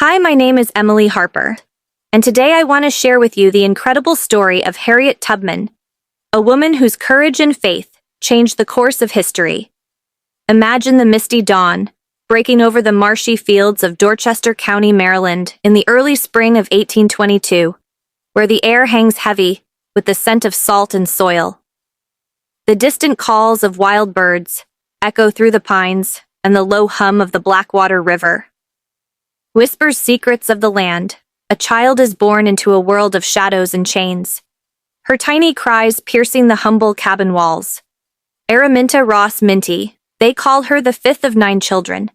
Hi, my name is Emily Harper, and today I want to share with you the incredible story of Harriet Tubman, a woman whose courage and faith changed the course of history. Imagine the misty dawn, breaking over the marshy fields of Dorchester County, Maryland, in the early spring of 1822, where the air hangs heavy with the scent of salt and soil. The distant calls of wild birds echo through the pines, and the low hum of the Blackwater River whispers secrets of the land. A child is born into a world of shadows and chains, her tiny cries piercing the humble cabin walls. Araminta Ross Minty, they call her the fifth of 9 children,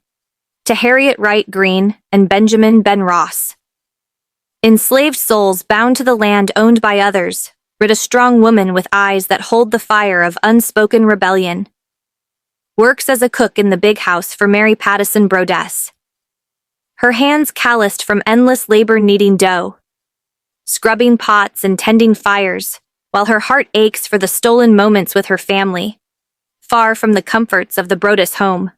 to Harriet Wright Green and Benjamin Ben Ross. Enslaved souls bound to the land owned by others, rid a strong woman with eyes that hold the fire of unspoken rebellion. Works as a cook in the big house for Mary Pattison Brodess, her hands calloused from endless labor kneading dough, scrubbing pots and tending fires, while her heart aches for the stolen moments with her family, far from the comforts of the Brodess home.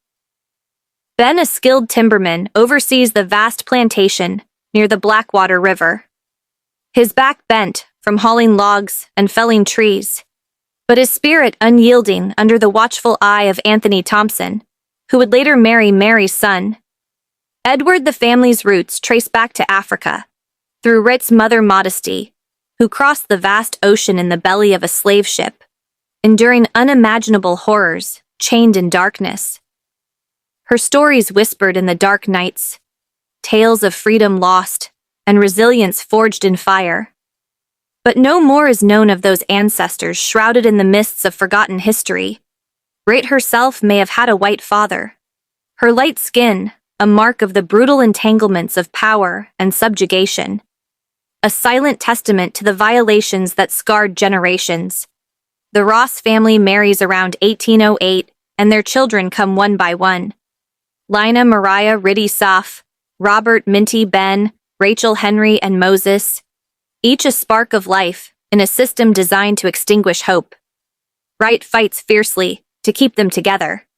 Ben, a skilled timberman, oversees the vast plantation near the Blackwater River. His back bent from hauling logs and felling trees, but his spirit unyielding under the watchful eye of Anthony Thompson, who would later marry Mary's son. Edward, the family's roots trace back to Africa, through Wright's mother Modesty, who crossed the vast ocean in the belly of a slave ship, enduring unimaginable horrors, chained in darkness. Her stories whispered in the dark nights, tales of freedom lost and resilience forged in fire. But no more is known of those ancestors shrouded in the mists of forgotten history. Wright herself may have had a white father. Her light skin, a mark of the brutal entanglements of power and subjugation, a silent testament to the violations that scarred generations. The Ross family marries around 1808, and their children come one by one. Lina Mariah Riddy Soph, Robert Minty Ben, Rachel Henry and Moses, each a spark of life in a system designed to extinguish hope. Wright fights fiercely to keep them together,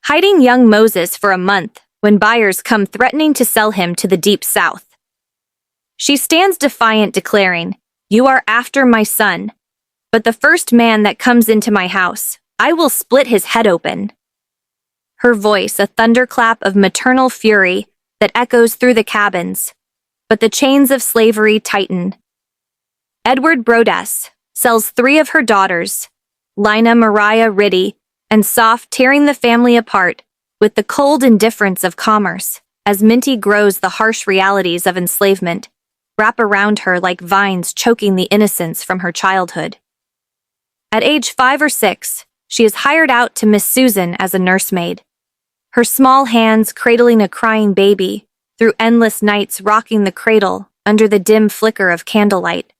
hiding young Moses for a month when buyers come threatening to sell him to the Deep South. She stands defiant, declaring, "You are after my son, but the first man that comes into my house, I will split his head open." Her voice a thunderclap of maternal fury that echoes through the cabins, but the chains of slavery tighten. Edward Brodess sells 3 of her daughters, Lina Mariah Riddy and Soph, tearing the family apart with the cold indifference of commerce, as Minty grows the harsh realities of enslavement wrap around her like vines choking the innocence from her childhood. At age 5 or 6, she is hired out to Miss Susan as a nursemaid, her small hands cradling a crying baby through endless nights, rocking the cradle under the dim flicker of candlelight.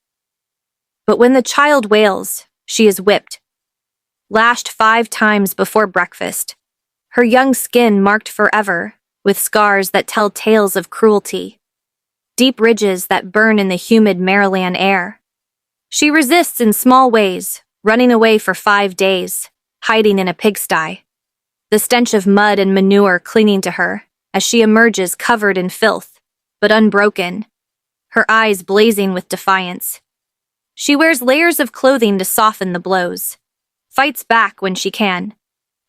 But when the child wails, she is whipped, lashed 5 times before breakfast, her young skin marked forever with scars that tell tales of cruelty, deep ridges that burn in the humid Maryland air. She resists in small ways, running away for 5 days, hiding in a pigsty, the stench of mud and manure clinging to her as she emerges covered in filth, but unbroken, her eyes blazing with defiance. She wears layers of clothing to soften the blows, fights back when she can,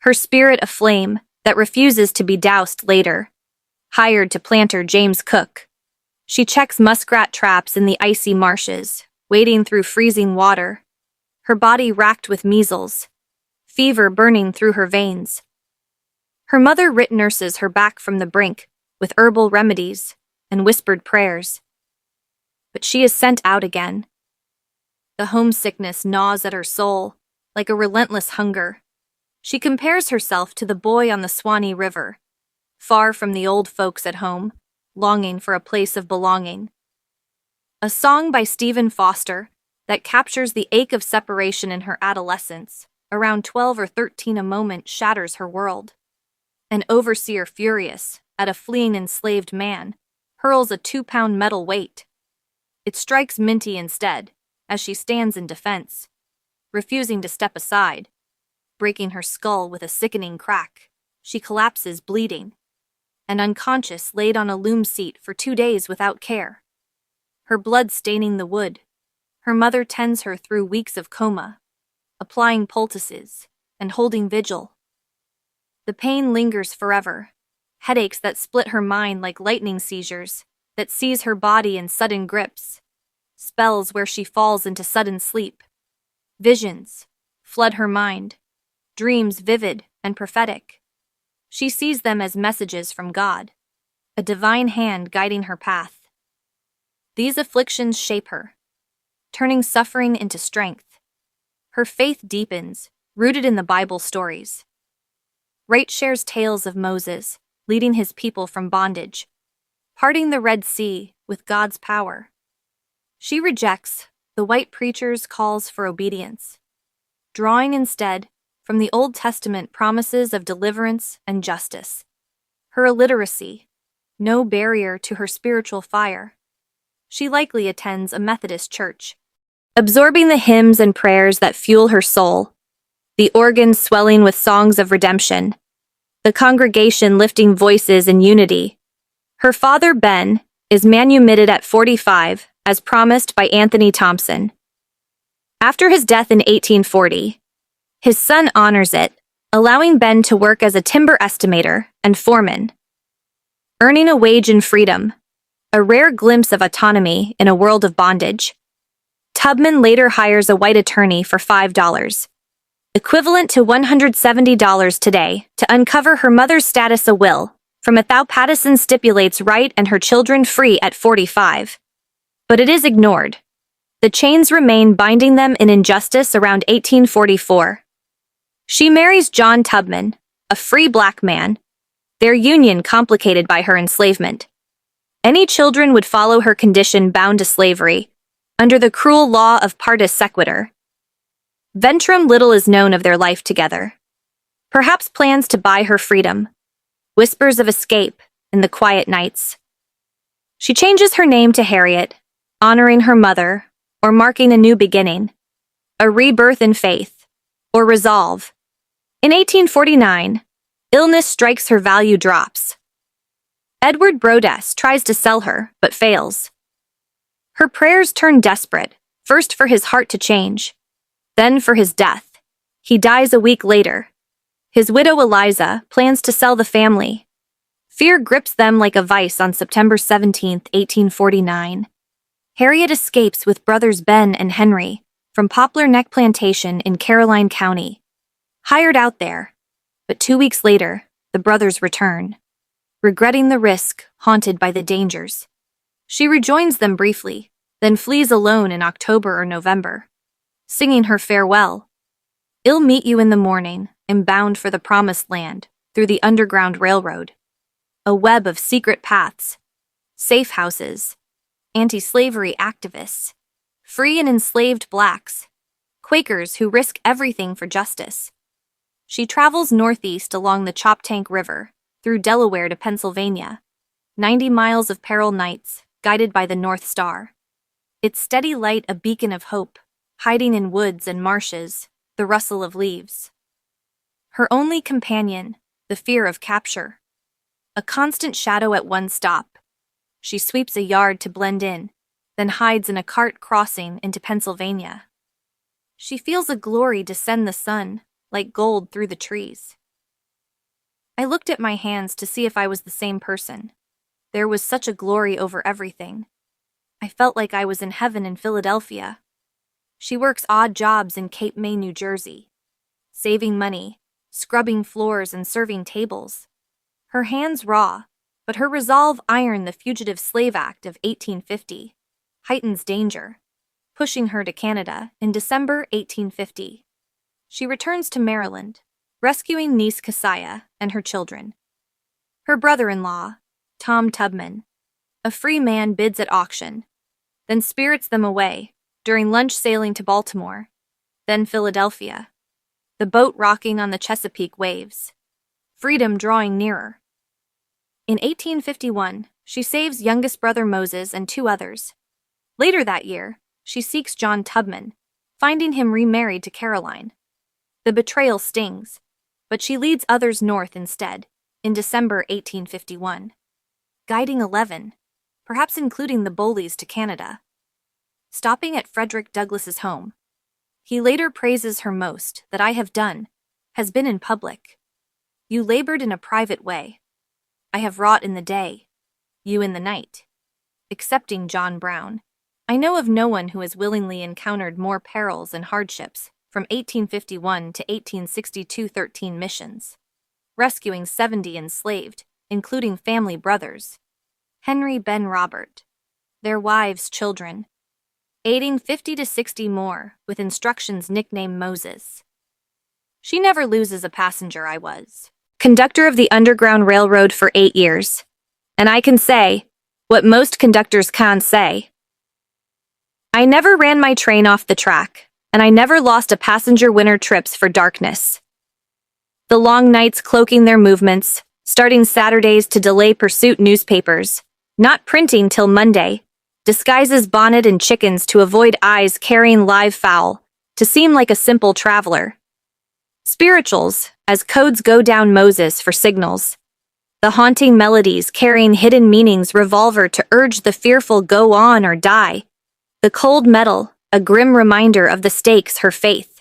her spirit a flame that refuses to be doused later. Hired to planter James Cook, she checks muskrat traps in the icy marshes, wading through freezing water, her body racked with measles, fever burning through her veins. Her mother Wright nurses her back from the brink with herbal remedies and whispered prayers. But she is sent out again. The homesickness gnaws at her soul like a relentless hunger. She compares herself to the boy on the Swanee River, far from the old folks at home, longing for a place of belonging. A song by Stephen Foster that captures the ache of separation in her adolescence, around 12 or 13 a moment shatters her world. An overseer furious at a fleeing enslaved man hurls a 2-pound metal weight. It strikes Minty instead, as she stands in defense, refusing to step aside, breaking her skull with a sickening crack. She collapses bleeding. and unconscious laid on a loom seat for 2 days without care. Her blood staining the wood. Her mother tends her through weeks of coma, applying poultices and holding vigil. The pain lingers forever, headaches that split her mind like lightning seizures, that seize her body in sudden grips, spells where she falls into sudden sleep. Visions flood her mind, dreams vivid and prophetic. She sees them as messages from God, a divine hand guiding her path. These afflictions shape her, turning suffering into strength. Her faith deepens, rooted in the Bible stories. Rate shares tales of Moses, leading his people from bondage, parting the Red Sea with God's power. She rejects the white preacher's calls for obedience, drawing instead from the Old Testament promises of deliverance and justice. Her illiteracy, no barrier to her spiritual fire. She likely attends a Methodist church, absorbing the hymns and prayers that fuel her soul, the organ swelling with songs of redemption, the congregation lifting voices in unity. Her father, Ben, is manumitted at 45, as promised by Anthony Thompson. After his death in 1840, his son honors it, allowing Ben to work as a timber estimator and foreman. Earning a wage in freedom, a rare glimpse of autonomy in a world of bondage, Tubman later hires a white attorney for $5, equivalent to $170 today, to uncover her mother's status a will, from it thou Pattison stipulates right and her children free at 45. But it is ignored. The chains remain binding them in injustice around 1844. She marries John Tubman, a free black man, their union complicated by her enslavement. Any children would follow her condition bound to slavery, under the cruel law of partus sequitur. Ventrum little is known of their life together. Perhaps plans to buy her freedom, whispers of escape in the quiet nights. She changes her name to Harriet, honoring her mother, or marking a new beginning, a rebirth in faith, or resolve. In 1849, illness strikes her, value drops. Edward Brodess tries to sell her, but fails. Her prayers turn desperate, first for his heart to change, then for his death. He dies a week later. His widow Eliza plans to sell the family. Fear grips them like a vice on September 17, 1849. Harriet escapes with brothers Ben and Henry from Poplar Neck Plantation in Caroline County. Hired out there, but 2 weeks later, the brothers return. Regretting the risk, haunted by the dangers. She rejoins them briefly, then flees alone in October or November, singing her farewell. I'll meet you in the morning, am bound for the promised land, through the Underground Railroad. A web of secret paths, safe houses, anti-slavery activists, free and enslaved blacks, Quakers who risk everything for justice. She travels northeast along the Choptank River, through Delaware to Pennsylvania, 90 miles of peril nights, guided by the North Star. Its steady light a beacon of hope, hiding in woods and marshes, the rustle of leaves. Her only companion, the fear of capture. A constant shadow at one stop. She sweeps a yard to blend in, then hides in a cart crossing into Pennsylvania. She feels a glory descend the sun, like gold through the trees. I looked at my hands to see if I was the same person. There was such a glory over everything. I felt like I was in heaven in Philadelphia. She works odd jobs in Cape May, New Jersey, saving money, scrubbing floors and serving tables. Her hands raw, but her resolve iron. The Fugitive Slave Act of 1850 heightens danger, pushing her to Canada in December 1850. She returns to Maryland, rescuing niece Keziah and her children. Her brother-in-law, Tom Tubman, a free man, bids at auction, then spirits them away, during lunch sailing to Baltimore, then Philadelphia, the boat rocking on the Chesapeake waves, freedom drawing nearer. In 1851, she saves youngest brother Moses and 2 others. Later that year, she seeks John Tubman, finding him remarried to Caroline. The betrayal stings, but she leads others north instead, in December 1851, guiding 11, perhaps including the Bowleys, to Canada. Stopping at Frederick Douglass's home, he later praises her. Most that I have done has been in public. You labored in a private way. I have wrought in the day, you in the night. Excepting John Brown, I know of no one who has willingly encountered more perils and hardships from 1851 to 1862. 13 missions, rescuing 70 enslaved, including family brothers, Henry Ben Robert, their wives, children, aiding 50 to 60 more with instructions nicknamed Moses. She never loses a passenger. I was conductor of the Underground Railroad for 8 years, and I can say what most conductors can't say. I never ran my train off the track, and I never lost a passenger winter trips for darkness. The long nights cloaking their movements, starting Saturdays to delay pursuit, newspapers, not printing till Monday, disguises bonnet and chickens to avoid eyes, carrying live fowl, to seem like a simple traveler. Spirituals, as codes go down Moses for signals. The haunting melodies carrying hidden meanings, revolver to urge the fearful go on or die. The cold metal, a grim reminder of the stakes, her faith.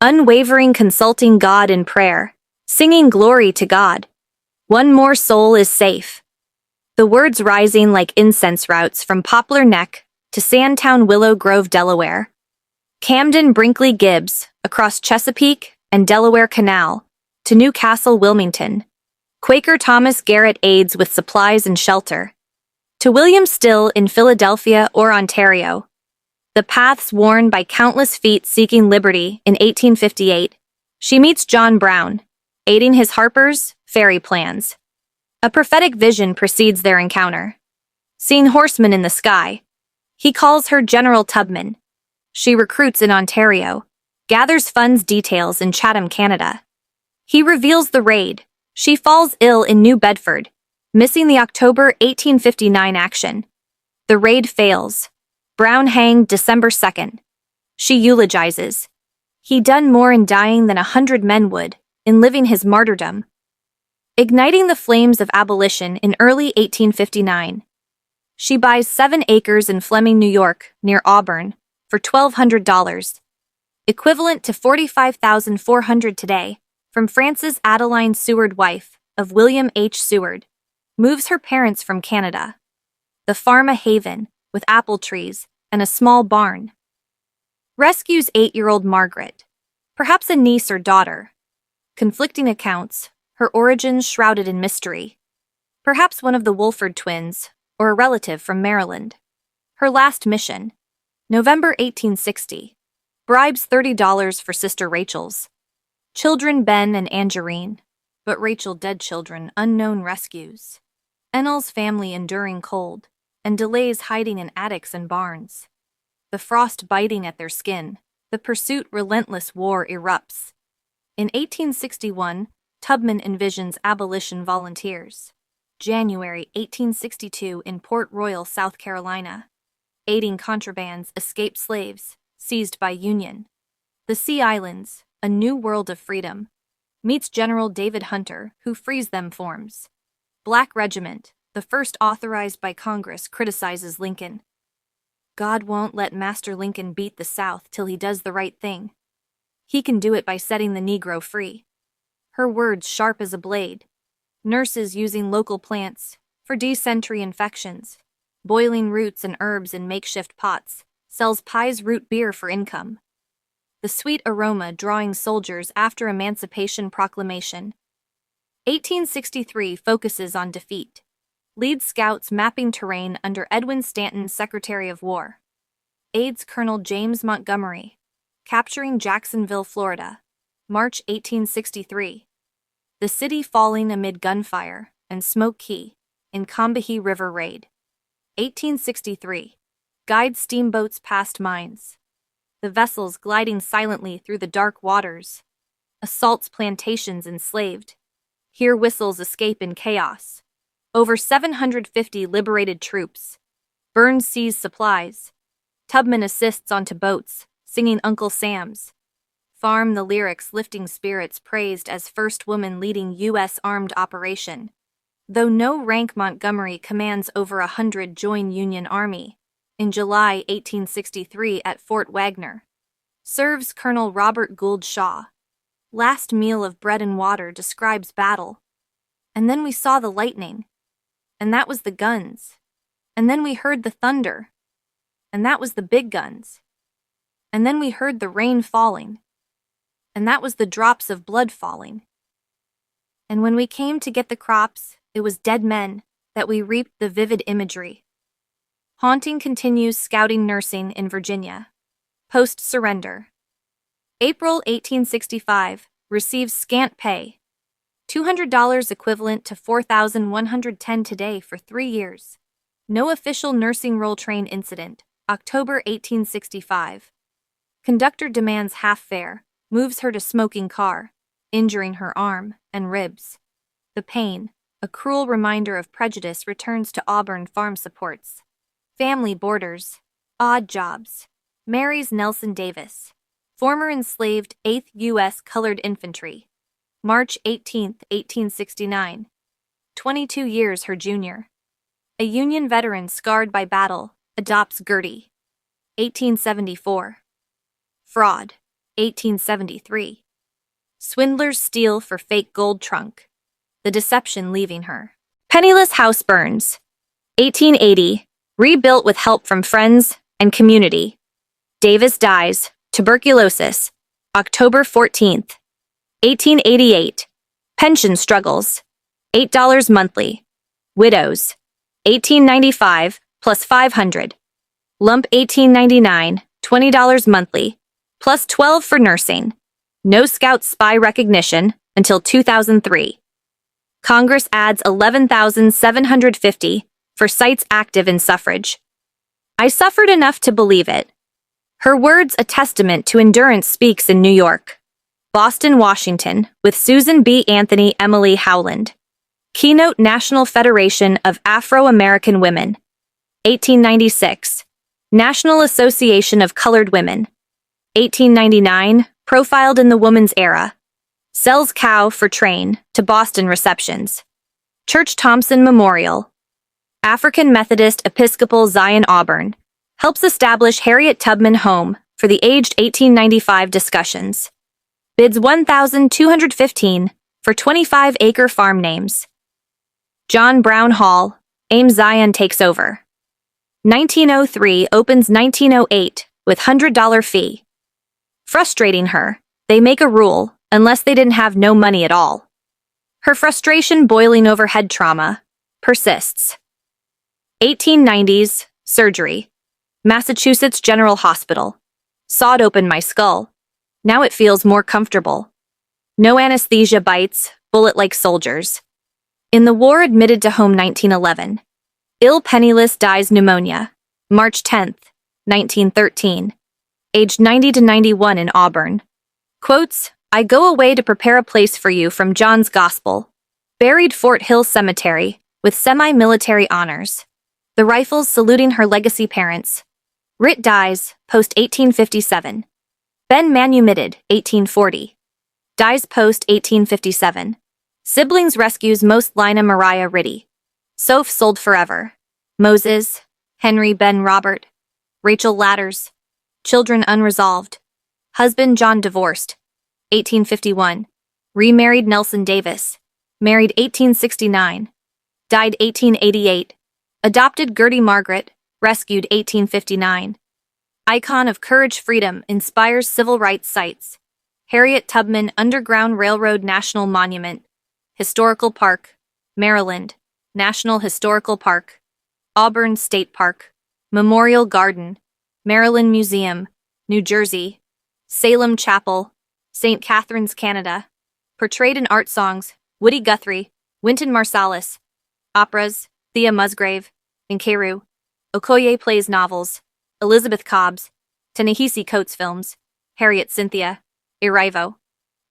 Unwavering consulting God in prayer, singing glory to God. One more soul is safe. The words rising like incense routes from Poplar Neck to Sandtown, Willow Grove, Delaware. Camden, Brinkley, Gibbs, across Chesapeake and Delaware Canal, to Newcastle, Wilmington. Quaker Thomas Garrett aids with supplies and shelter. To William Still in Philadelphia or Ontario. The paths worn by countless feet seeking liberty. In 1858, she meets John Brown, aiding his Harper's ferry plans. A prophetic vision precedes their encounter. Seeing horsemen in the sky, he calls her General Tubman. She recruits in Ontario, gathers funds, details in Chatham, Canada. He reveals the raid. She falls ill in New Bedford, missing the October 1859 action. The raid fails. Brown hanged December 2nd. She eulogizes. He done more in dying than 100 men would in living his martyrdom. Igniting the flames of abolition in early 1859. She buys 7 acres in Fleming, New York, near Auburn, for $1,200, equivalent to $45,400 today, from Frances Adeline Seward, wife of William H. Seward. Moves her parents from Canada. The farm, a haven, with apple trees and a small barn. Rescues 8-year-old Margaret, perhaps a niece or daughter. Conflicting accounts, her origins shrouded in mystery. Perhaps one of the Wolford twins, or a relative from Maryland. Her last mission, November 1860. Bribes $30 for sister Rachel's. Children Ben and Angerine, but Rachel dead. Children unknown. Rescues. Ennell's family enduring cold, and delays hiding in attics and barns. The frost biting at their skin, the pursuit relentless. War erupts. In 1861, Tubman envisions abolition volunteers. January 1862 in Port Royal, South Carolina. Aiding contrabands, escaped slaves, seized by Union. The Sea Islands, a new world of freedom. Meets General David Hunter, who frees them. Forms. Black Regiment, the first authorized by Congress, criticizes Lincoln. God won't let Master Lincoln beat the South till he does the right thing. He can do it by setting the Negro free. Her words sharp as a blade. Nurses using local plants for dysentery infections. Boiling roots and herbs in makeshift pots. Sells pies, root beer for income. The sweet aroma drawing soldiers after Emancipation Proclamation. 1863 focuses on defeat. Leads scouts mapping terrain under Edwin Stanton, Secretary of War. Aids Colonel James Montgomery. Capturing Jacksonville, Florida. March 1863. The city falling amid gunfire and Smoke Key in Combahee River raid. 1863. Guides steamboats past mines. The vessels gliding silently through the dark waters. Assaults plantations enslaved. Hear whistles escape in chaos. Over 750 liberated troops. Burns sees supplies. Tubman assists onto boats, singing Uncle Sam's. Farm the lyrics lifting spirits praised as first woman leading U.S. armed operation. Though no rank Montgomery commands over 100 join Union Army. In July 1863 at Fort Wagner. Serves Colonel Robert Gould Shaw. Last meal of bread and water describes battle. And then we saw the lightning. And that was the guns. And then we heard the thunder. And that was the big guns. And then we heard the rain falling. And that was the drops of blood falling. And when we came to get the crops, it was dead men that we reaped the vivid imagery. Haunting continues scouting nursing in Virginia. Post-surrender. April 1865, receives scant pay. $200 equivalent to $4,110 today for 3 years. No official nursing roll train incident. October 1865. Conductor demands half fare, moves her to smoking car, injuring her arm and ribs. The pain, a cruel reminder of prejudice, returns to Auburn farm supports. Family boarders. Odd jobs. Marries Nelson Davis. Former enslaved 8th U.S. Colored Infantry. March 18, 1869. 22 years her junior. A Union veteran scarred by battle, adopts Gertie. 1874. Fraud. 1873. Swindlers steal for fake gold trunk. The deception leaving her. Penniless house burns. 1880. Rebuilt with help from friends and community. Davis dies. Tuberculosis. October 14th. 1888. Pension struggles. $8 monthly. Widows. 1895 plus 500. Lump 1899, $20 monthly, plus 12 for nursing. No Scout spy recognition until 2003. Congress adds 11,750 for sites active in suffrage. I suffered enough to believe it. Her words a testament to endurance speaks in New York. Boston, Washington, with Susan B. Anthony Emily Howland. Keynote National Federation of Afro-American Women. 1896. National Association of Colored Women. 1899. Profiled in the Woman's Era. Sells cow for train to Boston receptions. Church Thompson Memorial. African Methodist Episcopal Zion Auburn. Helps establish Harriet Tubman Home for the aged 1895 discussions. Bids $1,215 for 25-acre farm names. John Brown Hall, AIM Zion takes over. 1903 opens 1908 with $100 fee. Frustrating her, they make a rule unless they didn't have no money at all. Her frustration boiling over head trauma persists. 1890s, surgery. Massachusetts General Hospital. Sawed open my skull. Now it feels more comfortable. No anesthesia bites, bullet like soldiers. In the war admitted to home 1911. Ill penniless dies pneumonia. March 10th, 1913. Aged 90 to 91 in Auburn. Quotes, I go away to prepare a place for you from John's Gospel. Buried Fort Hill Cemetery, with semi-military honors. The rifles saluting her legacy parents. Writ dies, post 1857. Ben manumitted, 1840. Dies post 1857. Siblings rescues most Lina Mariah Ritty. Soph sold forever. Moses, Henry Ben Robert. Rachel Ladders. Children unresolved. Husband John divorced. 1851. Remarried Nelson Davis. Married 1869. Died 1888. Adopted Gertie Margaret. Rescued 1859. Icon of courage freedom inspires civil rights sites. Harriet Tubman Underground Railroad National Monument. Historical Park. Maryland. National Historical Park. Auburn State Park. Memorial Garden. Maryland Museum. New Jersey. Salem Chapel. St. Catharines, Canada. Portrayed in art songs. Woody Guthrie. Wynton Marsalis. Operas. Thea Musgrave. Nkiru. Okoye plays novels. Elizabeth Cobbs. Ta-Nehisi Coates films. Harriet Cynthia. Erivo.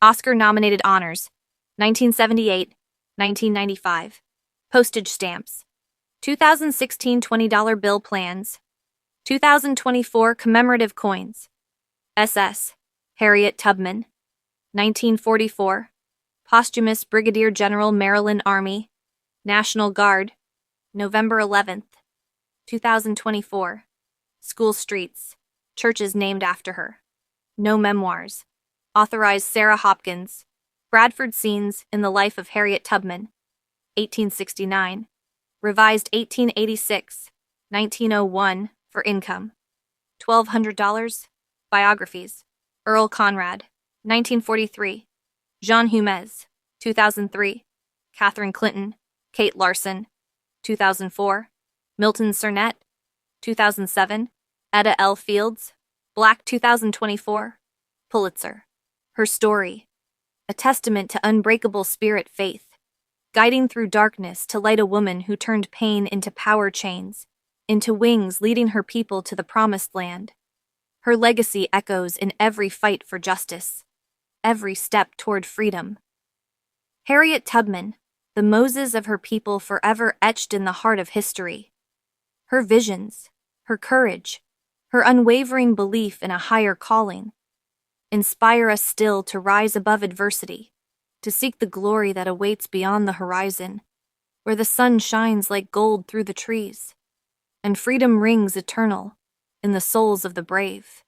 Oscar-nominated honors. 1978, 1995. Postage stamps. 2016 $20 bill plans. 2024 commemorative coins. SS. Harriet Tubman, 1944, posthumous Brigadier General, Maryland Army, National Guard, November 11th, 2024. School streets, churches named after her. No memoirs. Authorized Sarah Hopkins. Bradford Scenes in the Life of Harriet Tubman, 1869. Revised 1886, 1901 for income. $1,200. Biographies. Earl Conrad, 1943. Jean Humez, 2003. Catherine Clinton. Kate Larson, 2004. Milton Cernett, 2007. Etta L. Fields. Black, 2024. Pulitzer. Her story. A testament to unbreakable spirit faith, guiding through darkness to light a woman who turned pain into power chains, into wings leading her people to the promised land. Her legacy echoes in every fight for justice, every step toward freedom. Harriet Tubman, the Moses of her people forever etched in the heart of history. Her visions, her courage, her unwavering belief in a higher calling, inspire us still to rise above adversity, to seek the glory that awaits beyond the horizon, where the sun shines like gold through the trees, and freedom rings eternal in the souls of the brave.